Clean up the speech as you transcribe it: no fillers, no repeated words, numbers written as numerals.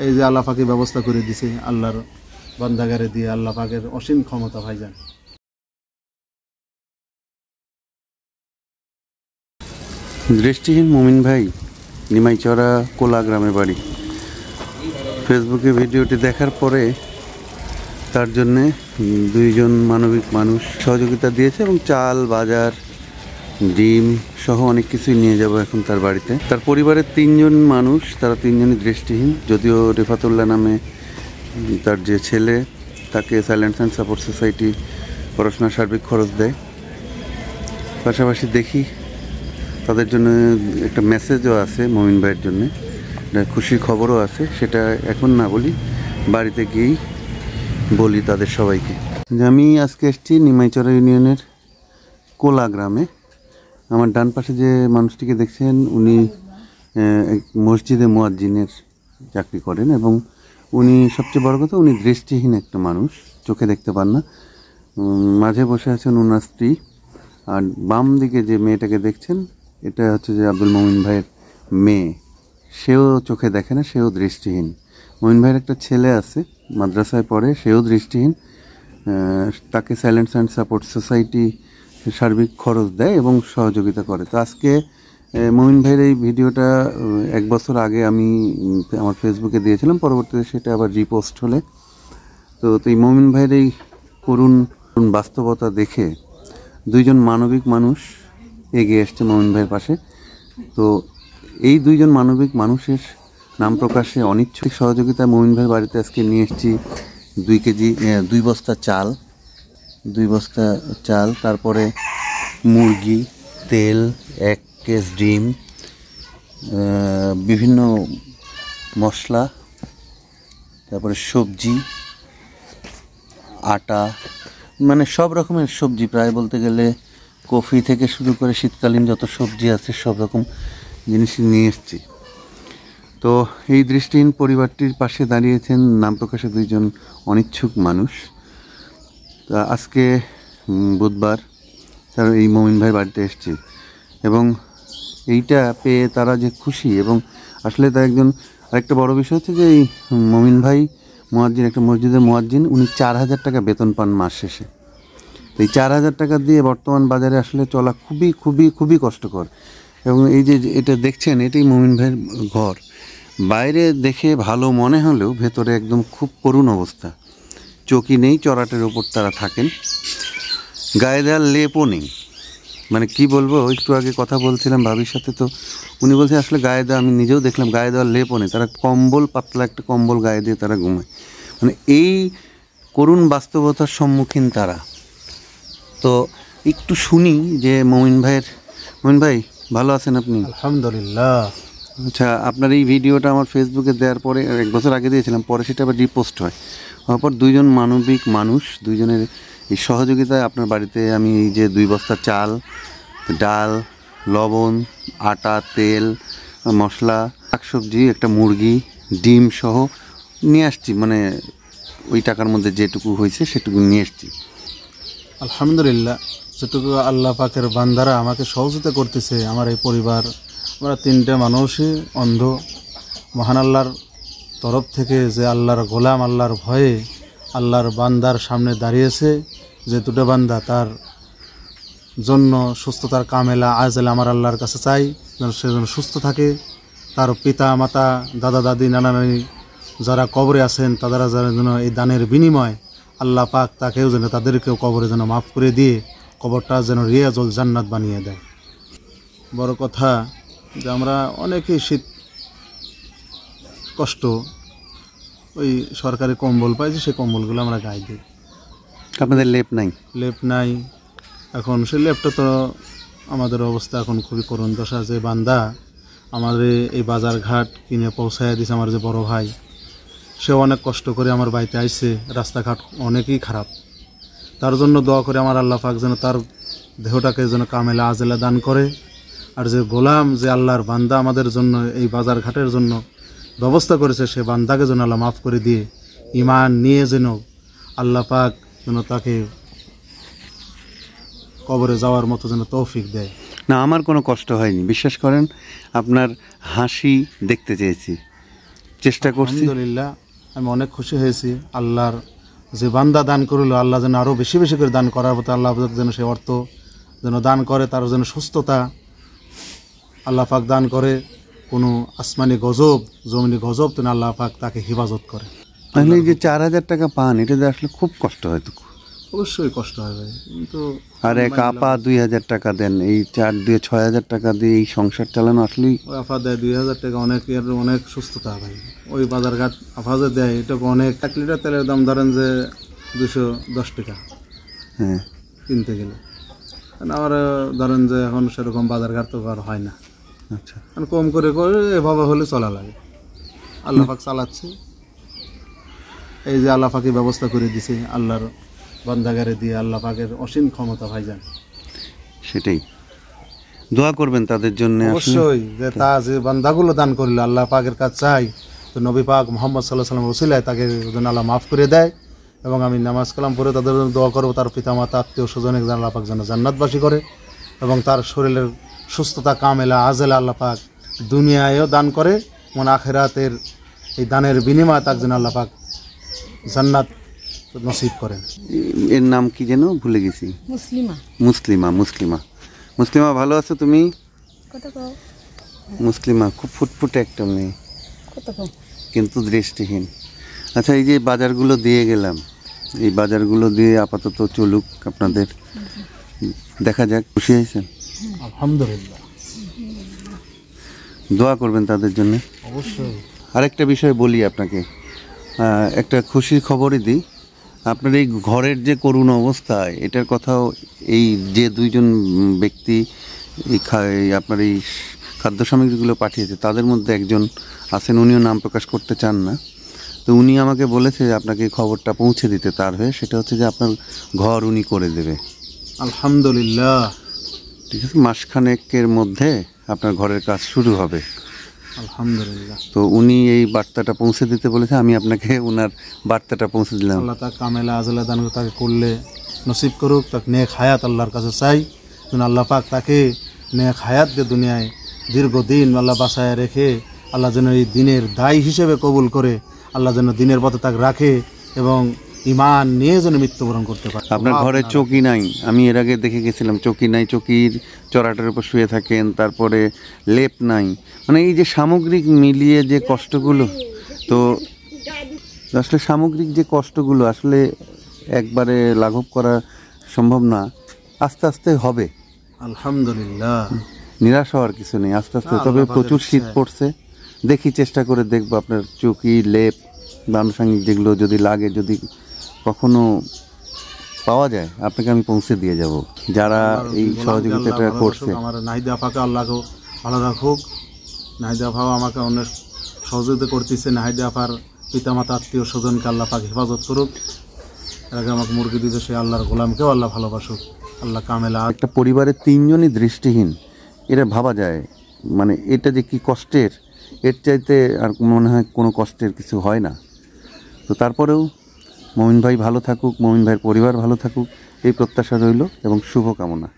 এই যে আল্লাহ পাকের ব্যবস্থা করে দিছে, আল্লাহর বান্দাগারে দিয়ে আল্লাহ পাকের অসীম ক্ষমতা ভাইজান। দৃষ্টিহীন মুমিন ভাই নিমাইচড়া কোলা গ্রামে বাড়ি। ফেসবুকে ভিডিওটি দেখার পরে তার জন্যে দুইজন মানবিক মানুষ সহযোগিতা দিয়েছে এবং চাল, বাজার, ডিম সহ অনেক কিছুই নিয়ে যাব এখন তার বাড়িতে। তার পরিবারের 3 জন মানুষ, তারা 3 জনই দৃষ্টিহীন। যদিও রেফাতুল্লাহ নামে তার যে ছেলে, তাকে সাইলেন্স অ্যান্ড সাপোর্ট সোসাইটি পড়াশোনার সার্বিক খরচ দেয়। পাশাপাশি দেখি তাদের জন্য একটা মেসেজও আছে মমিন ভাইয়ের জন্যে, খুশির খবরও আছে। সেটা এখন না বলি, বাড়িতে গিয়েই বলি তাদের সবাইকে। আমি আজকে এসেছি নিমাইচড়া ইউনিয়নের কোলা গ্রামে। আমার ডান পাশে যে মানুষটিকে দেখছেন, উনি মসজিদে মুয়াজ্জিনের চাকরি করেন এবং উনি সবচেয়ে বড় কথা, উনি দৃষ্টিহীন একটা মানুষ, চোখে দেখতে পান না। মাঝে বসে আছেন ওনার স্ত্রী। আর বাম দিকে যে মেয়েটাকে দেখছেন, এটা হচ্ছে যে আব্দুল মমিন ভাইয়ের মেয়ে। সেও চোখে দেখে না, সেও দৃষ্টিহীন। মমিন ভাইয়ের একটা ছেলে আছে, মাদ্রাসায় পড়ে, সেও দৃষ্টিহীন। তাকে সাইলেন্স অ্যান্ড সাপোর্ট সোসাইটি সার্বিক খরচ দেয় এবং সহযোগিতা করে। তো আজকে মমিন ভাইয়ের এই ভিডিওটা 1 বছর আগে আমি আমার ফেসবুকে দিয়েছিলাম, পরবর্তীতে সেটা আবার রিপোস্ট হলে। তো এই মমিন ভাইয়ের এই করুণ বাস্তবতা দেখে 2 জন মানবিক মানুষ এগিয়ে এসছে মমিন ভাইয়ের পাশে। তো এই 2 জন মানবিক মানুষের নাম প্রকাশে অনিচ্ছুক সহযোগিতা মমিন ভাইয়ের বাড়িতে আজকে নিয়ে এসেছি 2 বস্তা চাল, 2 বস্তা চাল, তারপরে মুরগি, তেল, 1 কেস ডিম, বিভিন্ন মশলা, তারপরে সবজি, আটা, মানে সব রকমের সবজি, প্রায় বলতে গেলে কফি থেকে শুরু করে শীতকালীন যত সবজি আছে সব রকম জিনিস নিয়ে এসেছি। তো এই দৃষ্টিহীন পরিবারটির পাশে দাঁড়িয়েছেন নাম প্রকাশে 2 জন অনিচ্ছুক মানুষ। তা আজকে বুধবার, তারা এই মমিন ভাইয়ের বাড়িতে এসেছে এবং এইটা পেয়ে তারা যে খুশি। এবং আসলে তার আরেকটা বড় বিষয় হচ্ছে যে এই মমিন ভাই মুয়াজ্জিন, একটা মসজিদের মুয়াজ্জিন, উনি 4000 টাকা বেতন পান মাস শেষে। তো এই 4000 টাকা দিয়ে বর্তমান বাজারে আসলে চলা খুবই খুবই খুবই কষ্টকর। এবং এই যে এটা দেখছেন, এটাই মমিন ভাইয়ের ঘর। বাইরে দেখে ভালো মনে হলেও ভেতরে একদম খুব করুণ অবস্থা। চৌকি নেই, চড়াটের ওপর তারা থাকেন, গায়ে দেওয়ার লেপও নেই। মানে কি বলবো, একটু আগে কথা বলছিলাম ভাবির সাথে, তো উনি বলছে আসলে গায়ে দেওয়া, আমি নিজেও দেখলাম গায়ে দেওয়ার লেপও নেই। তারা কম্বল, পাতলা একটা কম্বল গায়ে দিয়ে তারা ঘুমায়। মানে এই করুণ বাস্তবতার সম্মুখীন তারা। তো একটু শুনি যে মমিন ভাই ভালো আছেন আপনি? আলহামদুলিল্লাহ। আচ্ছা, আপনার এই ভিডিওটা আমার ফেসবুকে দেওয়ার পরে 1 বছর আগে দিয়েছিলাম, পরে সেটা আবার রিপোস্ট হয়। হওয়ার পর 2 জন মানবিক মানুষ, 2 জনের এই সহযোগিতায় আপনার বাড়িতে আমি এই যে 2 বস্তা চাল, ডাল, লবণ, আটা, তেল, মশলা, শাকসবজি, একটা মুরগি, ডিম সহ নিয়ে আসছি। মানে ওই টাকার মধ্যে যেটুকু হয়েছে সেটুকু নিয়ে এসছি। আলহামদুলিল্লাহ, যেটুকু আল্লাহ পাকের বান্দারা আমাকে সহযোগিতা করতেছে। আমার এই পরিবার, আমরা 3টে মানুষই অন্ধ। মহান আল্লাহর তরফ থেকে যে আল্লাহর গোলাম, আল্লাহর ভয়ে আল্লাহর বান্দার সামনে দাঁড়িয়েছে, যে 2টা বান্দা, তার জন্য সুস্থতার কামেলা আজেল আমার আল্লাহর কাছে চাই যেন সে যেন সুস্থ থাকে। তার পিতা মাতা, দাদা দাদি, নানা নানি যারা কবরে আছেন, তারা যেন এই দানের বিনিময় আল্লাহ পাক তাকেও যেন, তাদেরকেও কবরে যেন মাফ করে দিয়ে কবরটা যেন রিয়াজুল জান্নাত বানিয়ে দেয়। বড় কথা যে আমরা অনেকেই শীত কষ্ট, ওই সরকারি কম্বল পাইছি, সেই কম্বলগুলো আমরা গায়ে দিই। আপনাদের লেপ নাই? লেপ নাই। এখন সেই লেপটা তো আমাদের অবস্থা এখন খুবই করুণ দশা। যে বান্দা আমাদের এই বাজার ঘাট কিনে পৌঁছায় দিছে, আমার যে বড় ভাই, সে অনেক কষ্ট করে আমার বাড়িতে আইছে। রাস্তাঘাট অনেকই খারাপ, তার জন্য দোয়া করে আমার আল্লাহ পাক যেন তার দেহটাকে যেন কামেলা আজেলা দান করে। আর যে গোলাম, যে আল্লাহর বান্দা আমাদের জন্য এই বাজার ঘাটের জন্য ব্যবস্থা করেছে, সে বান্দাকে যেন আল্লাহ মাফ করে দিয়ে ঈমান নিয়ে যেন আল্লাহ পাক যেন তাকে কবরে যাওয়ার মতো যেন তৌফিক দেয়। না, আমার কোনো কষ্ট হয়নি, বিশ্বাস করেন। আপনার হাসি দেখতে চেয়েছি, চেষ্টা করছি। আলহামদুলিল্লাহ আমি অনেক খুশি হয়েছি। আল্লাহর যে বান্দা দান করলো, আল্লাহ যেন আরও বেশি বেশি করে দান করার মতো আল্লাহ যেন সে অর্থ যেন দান করে, তার যেন সুস্থতা আল্লাহ পাক দান করে, কোনো আসমানি গজব জমিনি গজব তো আল্লাহ পাক তাকে হেফাজত করে। তাহলে এই যে 4,000 টাকা পান, এটাতে আসলে খুব কষ্ট হয় তো। অবশ্যই কষ্ট হয় ভাই, কিন্তু আর এক আপা 2,000 টাকা দেন, এই 4-6,000 টাকা দিয়ে এই সংসার চালানো আসলেই। ওই আফা দেয় 2,000 টাকা, অনেক সুস্থতা ভাই। ওই বাজারঘাট আফাজে দেয়, এটা অনেক। 1 লিটার তেলের দাম ধরেন যে 210 টাকা হ্যাঁ, কিনতে গেলে। আমার ধরেন যে এখন সেরকম বাজারঘাট তো আর হয় না, আচ্ছা। কম করে করে এভাবে হলে চলা লাগে। আল্লাহ পাক চালাচ্ছে, এই যে আল্লাহ পাকে ব্যবস্থা করে দিছে আল্লাহর বান্দাগারে দিয়ে। আল্লাহ পাকের অসীম ক্ষমতা ভাইজান। সেটাই, দোয়া করবেন তাদের জন্য। অবশ্যই যে তা যে বান্দাগুলো দান করলো আল্লাহ পাকের কাছে চাই তো নবী পাক মুহাম্মদ সাল্লাল্লাহু আলাইহি ওয়াসাল্লাম রসিলায় তাকে যেন আল্লাহ মাফ করে দেয়। এবং আমি নামাজ কালাম পড়ে তাদের জন্য দোয়া করবো, তার পিতামাতা আত্মীয় স্বজনে আল্লাহ পাক যেন জান্নাতবাসী করে, এবং তার শরীরের সুস্থতা কামেলা আজেলা আল্লাহ পাক দুনিয়ায়ও দান করে, মানে আখেরাতের এই দানের বিনিময়ে তাকে যেন আল্লাহ পাক জান্নাত নসিব করেন। এর নাম কি যেন ভুলে গেছি। মুসলিমা। মুসলিমা। মুসলিমা, মুসলিমা ভালো আছো তুমি? কত কও? মুসলিমা খুব ফুটফুটে একটা মেয়ে, কত কও? কিন্তু দৃষ্টিহীন। আচ্ছা, এই যে বাজারগুলো দিয়ে গেলাম, এই বাজারগুলো দিয়ে আপাতত চলুক, আপনাদের দেখা যাক। খুশি হয়েছেন? আলহামদুলিল্লাহ। দোয়া করবেন তাদের জন্য। অবশ্যই। আরেকটা বিষয় বলি আপনাকে, একটা খুশির খবরই দিই। আপনার এই ঘরের যে করুণ অবস্থা, এটার কথাও এই যে 2জন ব্যক্তি এই আপনার এই খাদ্য সামগ্রীগুলো পাঠিয়েছে, তাদের মধ্যে একজন আছেন, উনিও নাম প্রকাশ করতে চান না। তো উনি আমাকে বলেছে যে আপনাকে খবরটা পৌঁছে দিতে তার হয়ে, সেটা হচ্ছে যে আপনার ঘর উনি করে দেবে। আলহামদুলিল্লাহ। ঠিক আছে, মাসখানেকের মধ্যে আপনার ঘরের কাজ শুরু হবে। আলহামদুলিল্লাহ। তো উনি এই বার্তাটা পৌঁছে দিতে বলেছে, আমি আপনাকে ওনার বার্তাটা পৌঁছে দিলাম। আল্লাহ তাকে কামেলা আজলা দান তাকে করলে নসিব করুক, তাকে নেক হায়াত আল্লাহর কাছে চাই। আল্লাহ পাক তাকে নেক হায়াত দিয়ে দুনিয়ায় দীর্ঘদিন আল্লাহ বাসায় রেখে আল্লাহ যেন এই দিনের দায়ী হিসেবে কবুল করে, আল্লাহ যেন দিনের পথে তাকে রাখে এবং ইমান নিয়ে যেন মৃত্যুবরণ করতে পারে। আপনার ঘরে চৌকি নাই, আমি এর আগে দেখে গেছিলাম, চৌকি নাই, চৌকির চড়াটার উপর শুয়ে থাকেন, তারপরে লেপ নাই, মানে এই যে সামগ্রিক মিলিয়ে যে কষ্টগুলো, তো আসলে সামগ্রিক যে কষ্টগুলো আসলে একবারে লাঘব করা সম্ভব না, আস্তে আস্তে হবে। আলহামদুলিল্লাহ, নিরাশ হওয়ার কিছু নেই, আস্তে আস্তে। তবে প্রচুর শীত পড়ছে, দেখি চেষ্টা করে দেখবো আপনার চৌকি, লেপ বা আনুষঙ্গিক যেগুলো যদি লাগে, যদি কখনো পাওয়া যায় আপনাকে আমি পৌঁছে দিয়ে যাব, যারা এই সহযোগিতাটা করছে। আমার নাহিদা আপাকে আল্লাহ ভালো রাখুক। নাহিদা আপাও আমাকে অনেক সহযোগিতা করতেছে। নাহিদা আপার পিতামাতা আত্মীয় স্বজনকে আল্লাহ পাক হেফাজত করুক। এর আগে আমাকে মুরগি দিতে, সে আল্লাহর গোলামকেও আল্লাহ ভালোবাসুক। আল্লাহ কামেলা। একটা পরিবারের 3জনই দৃষ্টিহীন, এটা ভাবা যায়, মানে এটা যে কি কষ্টের, এর চাইতে আর মনে হয় কোনো কষ্টের কিছু হয় না। তো তারপরেও মমিন ভাই ভালো থাকুক, মমিন ভাইয়ের পরিবার ভালো থাকুক, এই প্রত্যাশা রইল এবং শুভকামনা।